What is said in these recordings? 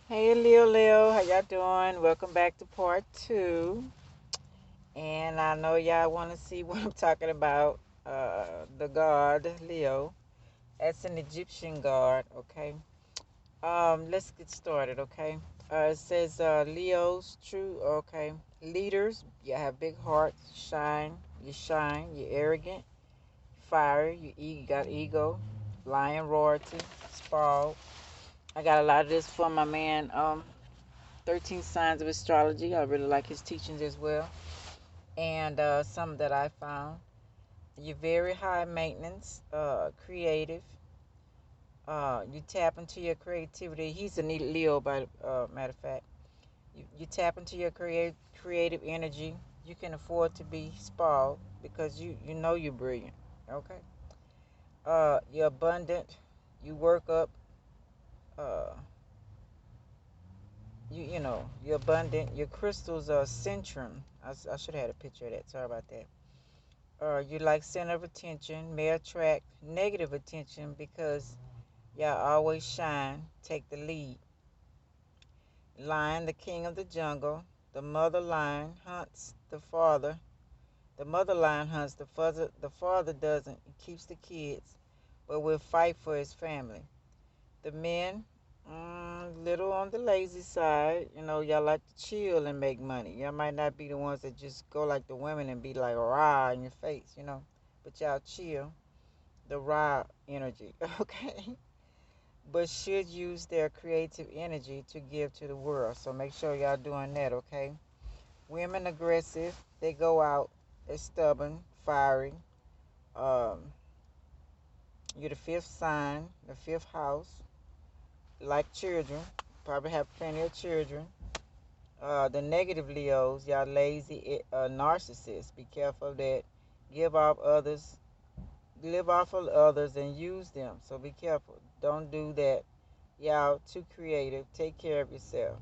Hey Leo, how y'all doing? Welcome back to part two. And I know y'all want to see what I'm talking about. The god Leo. That's an Egyptian god, okay? Let's get started, okay? It says Leo's true, okay. Leaders, you have big hearts, shine, you're arrogant, fiery, you got ego, lion royalty, spoiled. I got a lot of this from my man, 13 Signs of Astrology. I really like his teachings as well. And some that I found. You're very high maintenance, creative. You tap into your creativity. He's a Leo, by matter of fact. You tap into your creative energy. You can afford to be spoiled because you know you're brilliant. Okay. You're abundant. You work up. Uh, you're abundant. Your crystals are centrum. I should have had a picture of that. Sorry about that. You like center of attention, may attract negative attention because y'all always shine, take the lead. Lion, the king of the jungle. The mother lion hunts the father. The mother lion hunts the father doesn't. He keeps the kids, but will fight for his family. The men, little on the lazy side. Y'all like to chill and make money. Y'all might not be the ones that just go like the women and be like rah in your face. But y'all chill. The raw energy, okay? But should use their creative energy to give to the world. So make sure y'all doing that, okay? Women aggressive, they go out, they're stubborn, fiery. Um, you're the fifth sign, the fifth house. Like children, probably have plenty of children. The negative Leos, y'all lazy narcissists. Be careful of that. Give off others, live off of others and use them. So be careful. Don't do that. Y'all too creative. Take care of yourself.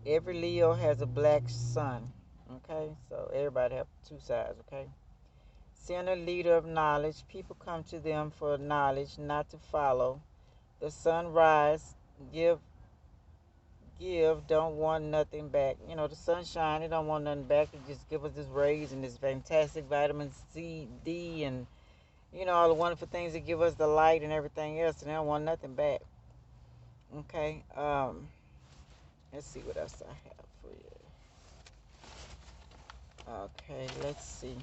Every Leo has a black sun. Okay, so everybody have two sides. Okay, center leader of knowledge. People come to them for knowledge, not to follow. The sun rise. Give, give. Don't want nothing back. The sunshine. They don't want nothing back. They just give us this rays and this fantastic vitamin C, D, and all the wonderful things that give us the light and everything else, and they don't want nothing back. Okay. Let's see what else I have for you. Okay, let's see.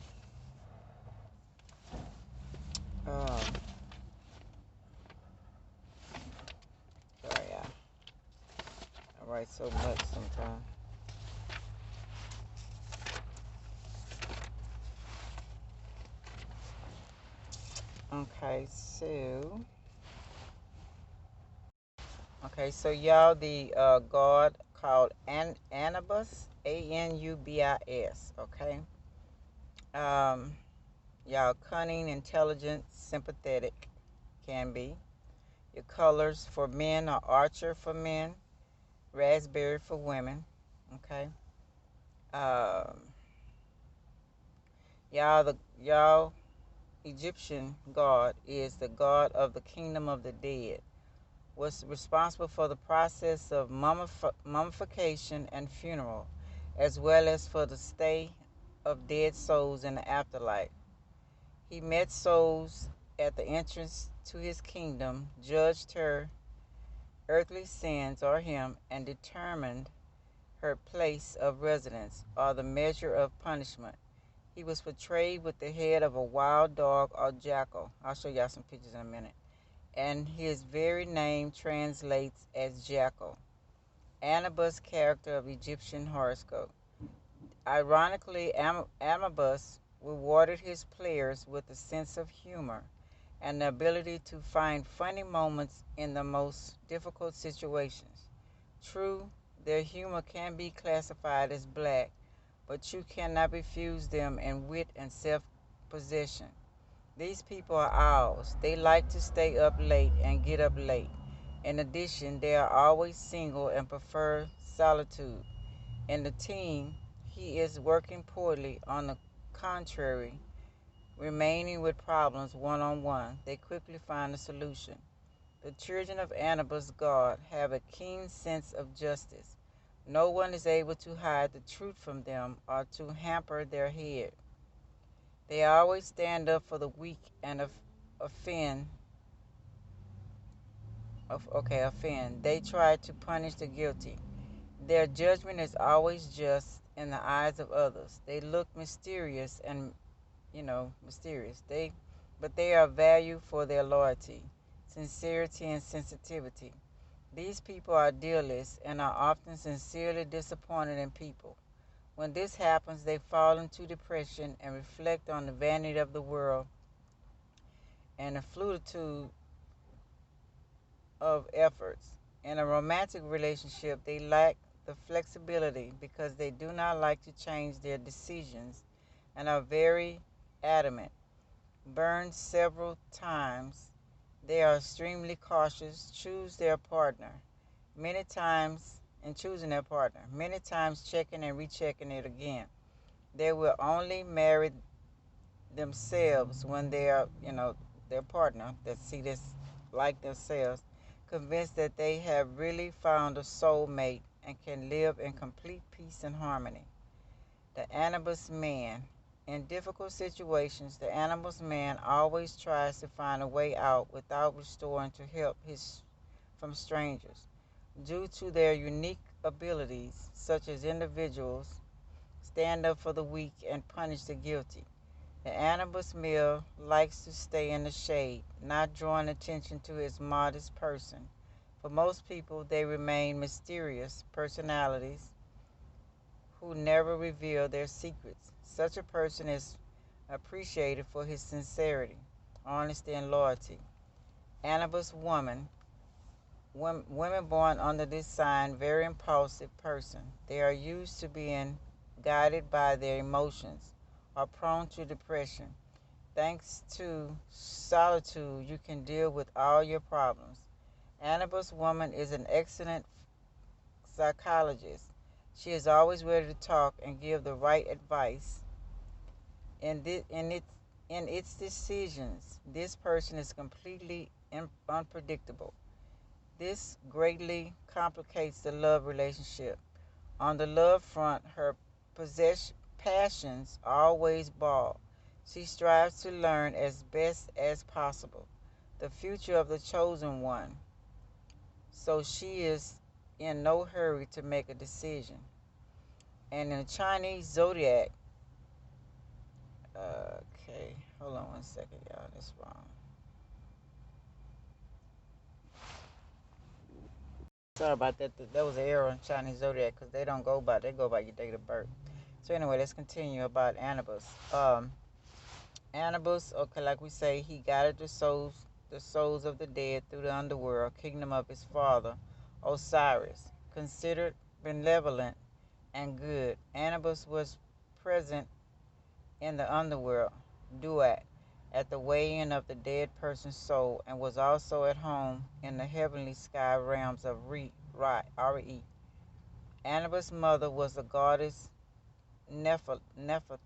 Um, Sorry, I write so much sometimes. Okay, so y'all, the god called Anubis, Anubis. Okay. Um, y'all cunning, intelligent, sympathetic, can be. Your colors for men are archer for men, raspberry for women. Okay. Um, y'all Egyptian god is the god of the kingdom of the dead. Was responsible for the process of mummification and funeral, as well as for the stay of dead souls in the afterlife. He met souls at the entrance to his kingdom, judged her earthly sins or him, and determined her place of residence or the measure of punishment. He was portrayed with the head of a wild dog or jackal. I'll show y'all some pictures in a minute. And his very name translates as jackal. Anubis, character of Egyptian horoscope. Ironically, Anubis rewarded his players with a sense of humor and the ability to find funny moments in the most difficult situations. True, their humor can be classified as black, but you cannot refuse them in wit and self-possession. These people are owls. They like to stay up late and get up late. In addition, they are always single and prefer solitude. In the team, he is working poorly. On the contrary, remaining with problems one on one, they quickly find a solution. The children of Anubis' God have a keen sense of justice. No one is able to hide the truth from them or to hamper their head. They always stand up for the weak and offend. Offend. They try to punish the guilty. Their judgment is always just in the eyes of others. They look mysterious and mysterious. But they are valued for their loyalty, sincerity, and sensitivity. These people are idealists and are often sincerely disappointed in people. When this happens, they fall into depression and reflect on the vanity of the world and the fluidity of efforts. In a romantic relationship, they lack the flexibility because they do not like to change their decisions and are very adamant. Burned several times, they are extremely cautious, many times choosing their partner, many times checking and rechecking it again. They will only marry themselves when they are, their partner that see this like themselves, convinced that they have really found a soulmate and can live in complete peace and harmony. The Anubis man. In difficult situations, the Anubis man always tries to find a way out without resorting to help from strangers. Due to their unique abilities, such as individuals stand up for the weak and punish the guilty. The Anubis male likes to stay in the shade, not drawing attention to his modest person. For most people, they remain mysterious personalities who never reveal their secrets. Such a person is appreciated for his sincerity, honesty, and loyalty. Anubis woman. Women born under this sign, very impulsive person. They are used to being guided by their emotions, are prone to depression. Thanks to solitude, you can deal with all your problems. Anubis woman is an excellent psychologist. She is always ready to talk and give the right advice. In its decisions, this person is completely unpredictable. This greatly complicates the love relationship. On the love front, her passions always ball. She strives to learn as best as possible the future of the chosen one, so she is in no hurry to make a decision. And in the Chinese zodiac, okay, hold on one second, y'all, that's wrong. Sorry about that. That was an error in Chinese zodiac because they go by your date of birth. So anyway, let's continue about Anubis. Anubis, okay, like we say, he guided the souls of the dead through the underworld, kingdom of his father, Osiris. Considered benevolent and good, Anubis was present in the underworld, Duat, at the weighing of the dead person's soul, and was also at home in the heavenly sky realms of Re. Anubis' mother was the goddess Nephthys, Nephthy's.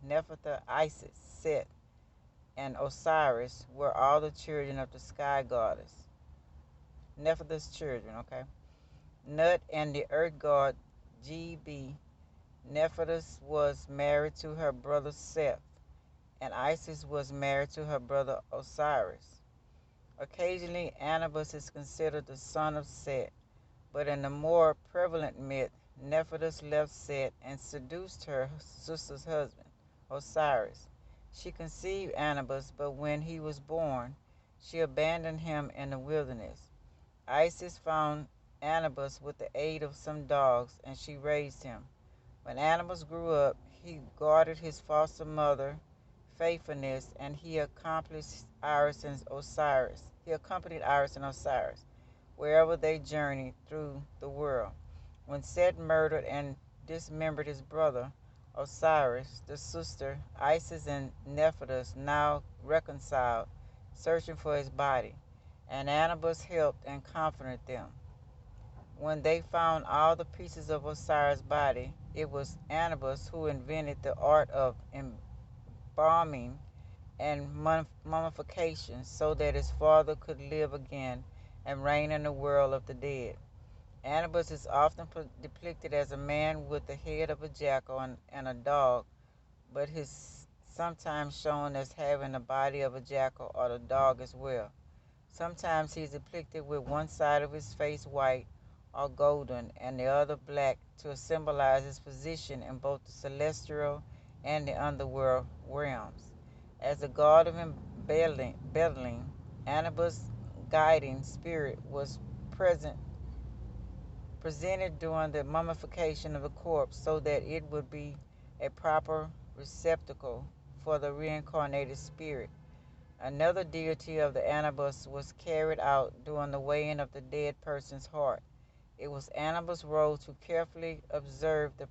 Nephthys, Isis, Set, and Osiris were all the children of the sky goddess. Nephthys' children, okay? Nut and the earth god Gb. Nephthys was married to her brother Seth, and Isis was married to her brother Osiris. Occasionally, Anubis is considered the son of Set, but in the more prevalent myth, Nephthys left Set and seduced her sister's husband, Osiris. She conceived Anubis, but when he was born, she abandoned him in the wilderness. Isis found Anubis with the aid of some dogs, and she raised him. When Anubis grew up, he guarded his foster mother, faithfulness, and he accompanied Iris and Osiris. Wherever they journeyed through the world. When Set murdered and dismembered his brother, Osiris, the sister, Isis and Nephthys now reconciled, searching for his body, and Anubis helped and comforted them. When they found all the pieces of Osiris' body, it was Anubis who invented the art of embalming and mummification so that his father could live again and reign in the world of the dead. Anubis is often depicted as a man with the head of a jackal and a dog, but is sometimes shown as having the body of a jackal or the dog as well. Sometimes he is depicted with one side of his face white or golden and the other black to symbolize his position in both the celestial and the underworld realms. As the god of embezzling, Anubis' guiding spirit was present presented during the mummification of the corpse so that it would be a proper receptacle for the reincarnated spirit. Another deity of the Anubis was carried out during the weighing of the dead person's heart. It was Anubis' role to carefully observe the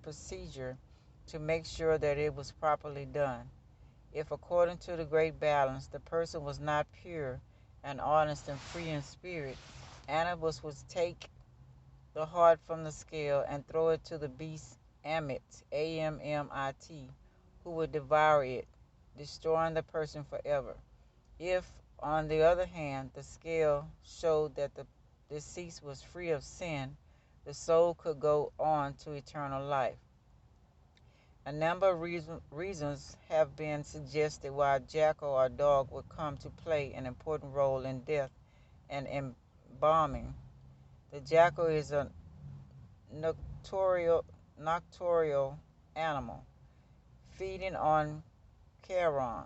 procedure to make sure that it was properly done. If, according to the great balance, the person was not pure and honest and free in spirit, Anubis would take the heart from the scale and throw it to the beast Amit, Ammit, who would devour it, destroying the person forever. If, on the other hand, the scale showed that the deceased was free of sin, the soul could go on to eternal life. A number of reasons have been suggested why a jackal or dog would come to play an important role in death and embalming. The jackal is a nocturnal animal, feeding on carrion,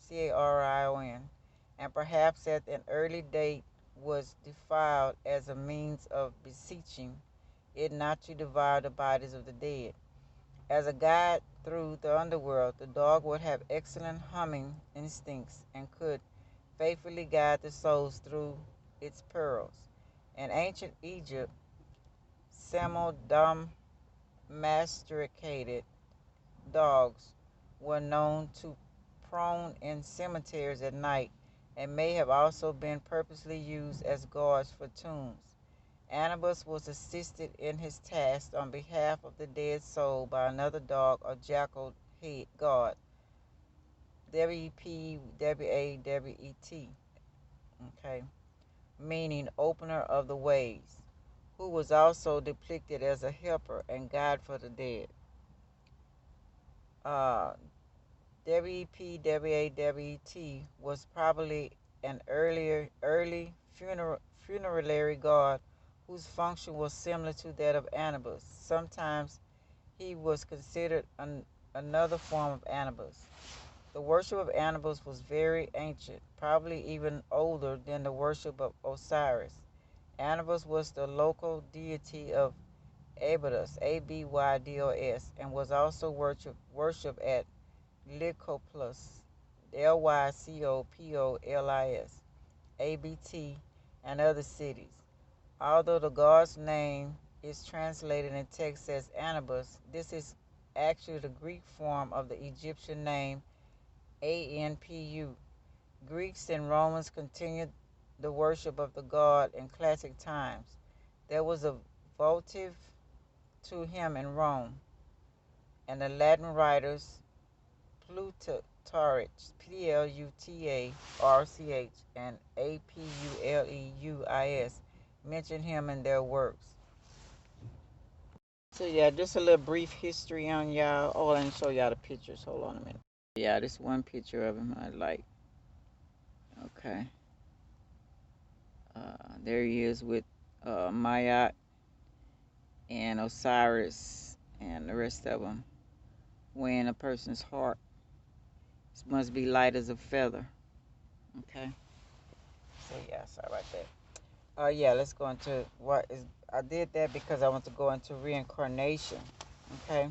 Carion, and perhaps at an early date was defiled as a means of beseeching it not to devour the bodies of the dead. As a guide through the underworld, the dog would have excellent humming instincts and could faithfully guide the souls through its perils. In ancient Egypt, semi-domesticated dogs were known to prone in cemeteries at night and may have also been purposely used as guards for tombs. Anubis was assisted in his task on behalf of the dead soul by another dog or jackal head god, Wpwawet, okay, meaning opener of the ways, who was also depicted as a helper and guide for the dead. Uh, Wpwawet was probably an early funerary god whose function was similar to that of Anubis. Sometimes he was considered another form of Anubis. The worship of Anubis was very ancient, probably even older than the worship of Osiris. Anubis was the local deity of Abydos, Abydos, and was also worshipped at Lycopolis, Lycopolis, Abt, and other cities. Although the god's name is translated in text as Anubis, this is actually the Greek form of the Egyptian name Anpu. Greeks and Romans continued the worship of the god in classic times. There was a votive to him in Rome, and the Latin writers Plutarch, Plutarch, and Apuleius mention him in their works. So yeah, just a little brief history on y'all. Oh, let me show y'all the pictures. Hold on a minute. Yeah, this one picture of him I like. Okay. There he is with Mayat and Osiris and the rest of them weighing a person's heart. This must be light as a feather. Okay. So yeah, sorry about that. Yeah, let's go into what is. I did that because I want to go into reincarnation. Okay.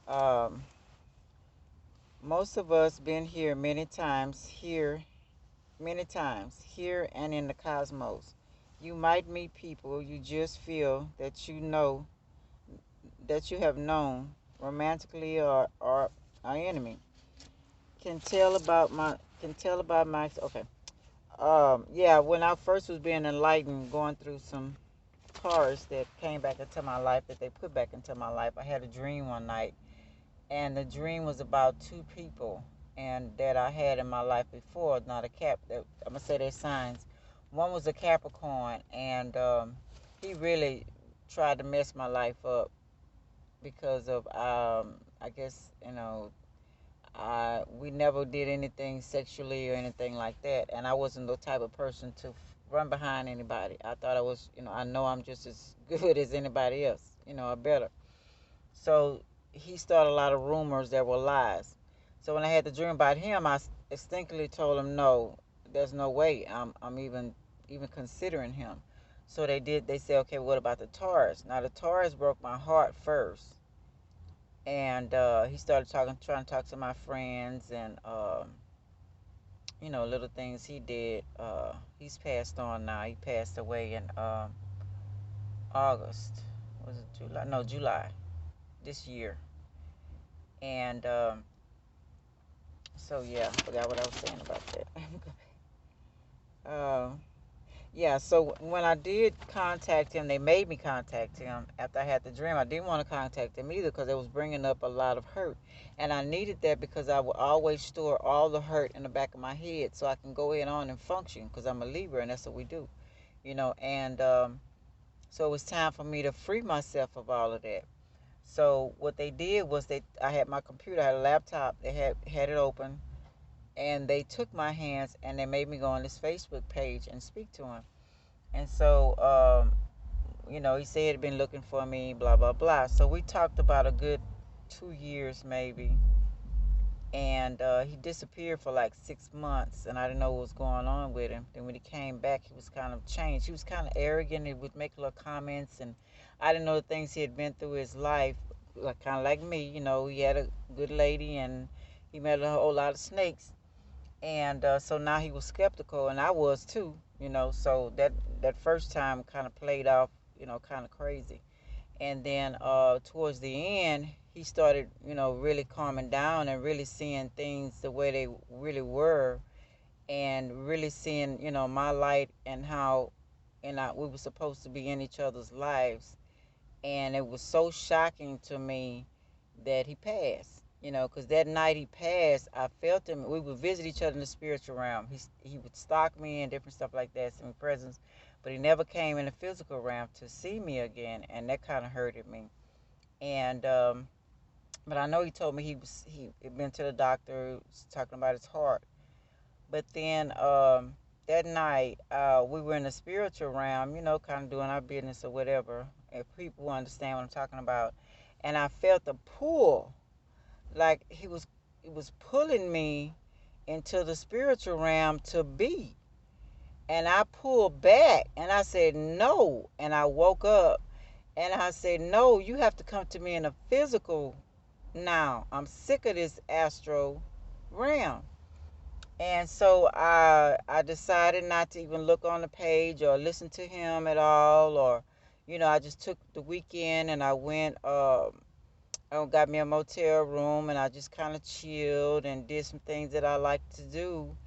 Um, most of us been here many times, here and in the cosmos. You might meet people you just feel that you know, that you have known, romantically or our enemy. Can tell about my okay. Yeah, when I first was being enlightened, going through some cars that came back into my life, that they put back into my life, I had a dream one night, and the dream was about two people, and that I had in my life before. Not a Cap. I'm gonna say they're signs. One was a Capricorn, and he really tried to mess my life up because of I guess we never did anything sexually or anything like that, and I wasn't the type of person to run behind anybody. I thought I was, I know I'm just as good as anybody else, or better. So he started a lot of rumors that were lies. So when I had the dream about him, I instinctively told him, no, there's no way I'm even considering him. So they did. They said, okay, what about the Taurus? Now the Taurus broke my heart first, and he started trying to talk to my friends, and little things he did. He's passed on now. He passed away in August. Was it July? No, July this year. And so yeah, I forgot what I was saying about that. Yeah, so when I did contact him, they made me contact him after I had the dream. I didn't want to contact him either because it was bringing up a lot of hurt. And I needed that because I would always store all the hurt in the back of my head so I can go ahead on and function because I'm a Libra and that's what we do, And so it was time for me to free myself of all of that. So what they did was I had my computer, I had a laptop, they had it open, and they took my hands and they made me go on this Facebook page and speak to him. And so, he said he'd been looking for me, blah, blah, blah. So we talked about a good 2 years maybe. And he disappeared for like 6 months, and I didn't know what was going on with him. Then when he came back, he was kind of changed. He was kind of arrogant. He would make little comments, and I didn't know the things he had been through his life, like kind of like me. He had a good lady, and he met a whole lot of snakes. And so now he was skeptical, and I was too. So that first time kind of played off, kind of crazy. And then towards the end, he started, really calming down and really seeing things the way they really were, and really seeing, my light and how, we were supposed to be in each other's lives. And it was so shocking to me that he passed. Because that night he passed, I felt him. We would visit each other in the spiritual realm. He would stalk me and different stuff like that, send me presents, but he never came in the physical realm to see me again, and that kind of hurted me. And but I know he told me he had been to the doctor, was talking about his heart. But then that night we were in the spiritual realm, kind of doing our business or whatever, and people understand what I'm talking about. And I felt a pull, like he was pulling me into the spiritual realm to be. And I pulled back and I said no. And I woke up and I said, no, you have to come to me in a physical now. I'm sick of this astral realm. And so I decided not to even look on the page or listen to him at all, or I just took the weekend and I went I got me a motel room and I just kind of chilled and did some things that I like to do.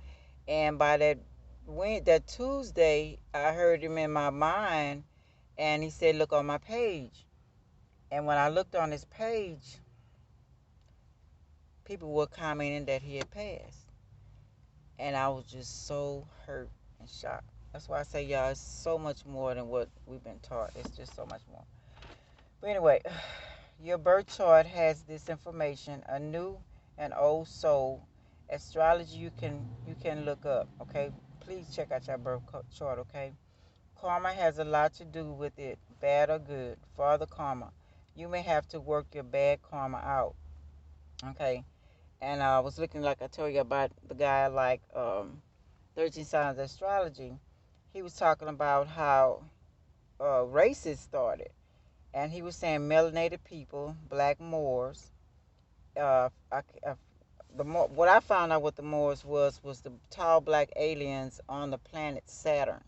And by that Tuesday, I heard him in my mind, and he said, "Look on my page." And when I looked on his page, people were commenting that he had passed, and I was just so hurt and shocked. That's why I say, y'all, it's so much more than what we've been taught. It's just so much more. But anyway, your birth chart has this information, a new and old soul. Astrology you can look up, okay? Please check out your birth chart, okay? Karma has a lot to do with it, bad or good. For the karma, you may have to work your bad karma out, okay? And I was looking, like I told you, about the guy like 13 Signs of Astrology. He was talking about how races started, and he was saying melanated people, black Moors. What I found out what the Moors was the tall black aliens on the planet Saturn.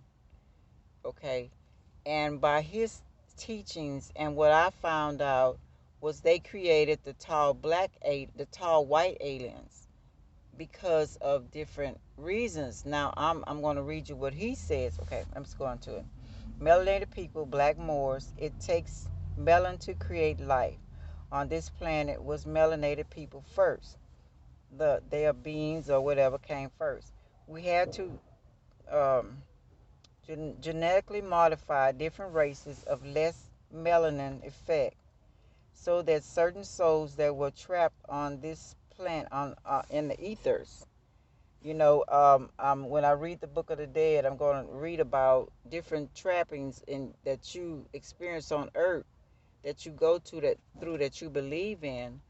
Okay, and by his teachings and what I found out was they created the tall white aliens because of different reasons. Now I'm going to read you what he says. Okay, I'm just going to it. Melanated people, black Moors. It takes melanin to create life. On this planet was melanated people first. their beings or whatever came first. We had to um, genetically modify different races of less melanin effect so that certain souls that were trapped on this planet on in the ethers. When I read the Book of the Dead, I'm going to read about different trappings that you experience on Earth, that you go to that you believe in,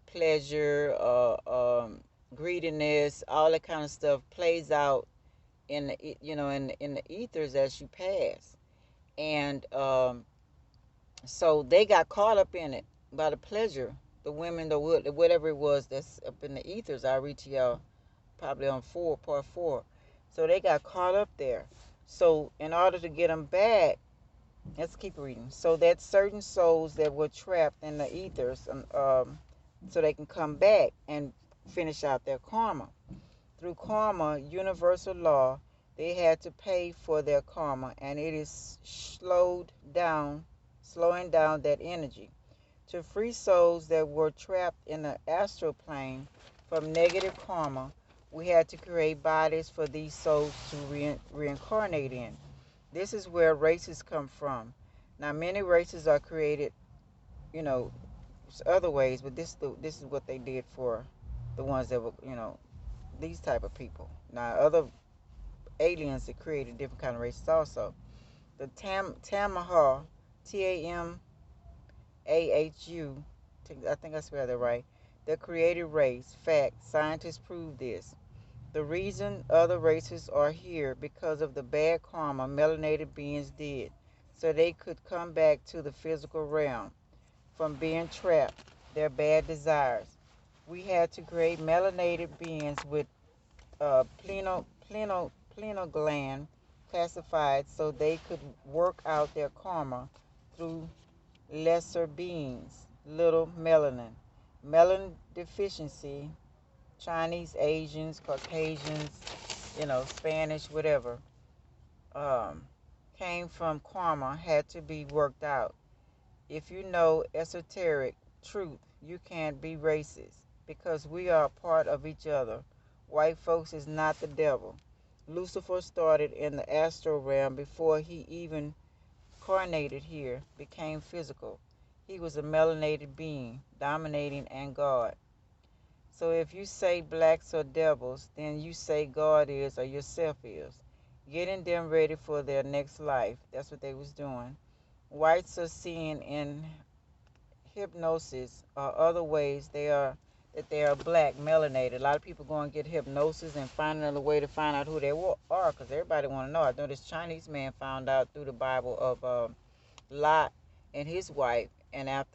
pleasure, greediness, all that kind of stuff plays out in the in the ethers as you pass, and so they got caught up in it by the pleasure. The women, whatever it was that's up in the ethers, I read to y'all probably on part four. So they got caught up there. So in order to get them back, let's keep reading. So that certain souls that were trapped in the ethers, so they can come back and finish out their karma. Through karma, universal law, they had to pay for their karma, and it is slowing down that energy. To free souls that were trapped in the astral plane from negative karma, we had to create bodies for these souls to reincarnate in. This is where races come from. Now, many races are created, you know, other ways, but this is what they did for the ones that were, these type of people. Now, other aliens that created different kind of races also. The Tamaha, Tamahu, I think I spelled that right. The created race. Fact, scientists prove this. The reason other races are here because of the bad karma melanated beings did, so they could come back to the physical realm from being trapped, their bad desires. We had to create melanated beings with pineal gland classified so they could work out their karma through lesser beings, little melanin. Melanin deficiency, Chinese, Asians, Caucasians, Spanish, whatever, um, came from karma, had to be worked out. If you know esoteric truth, you can't be racist because we are a part of each other. White folks is not the devil. Lucifer started in the astral realm before he even carnated here, became physical. He was a melanated being, dominating and God. So if you say blacks are devils, then you say God is or yourself is. Getting them ready for their next life. That's what they was doing. Whites are seeing in hypnosis or other ways they are black melanated. A lot of people go and get hypnosis and find another way to find out who they are because everybody want to know. I know this Chinese man found out through the Bible of Lot and his wife, and after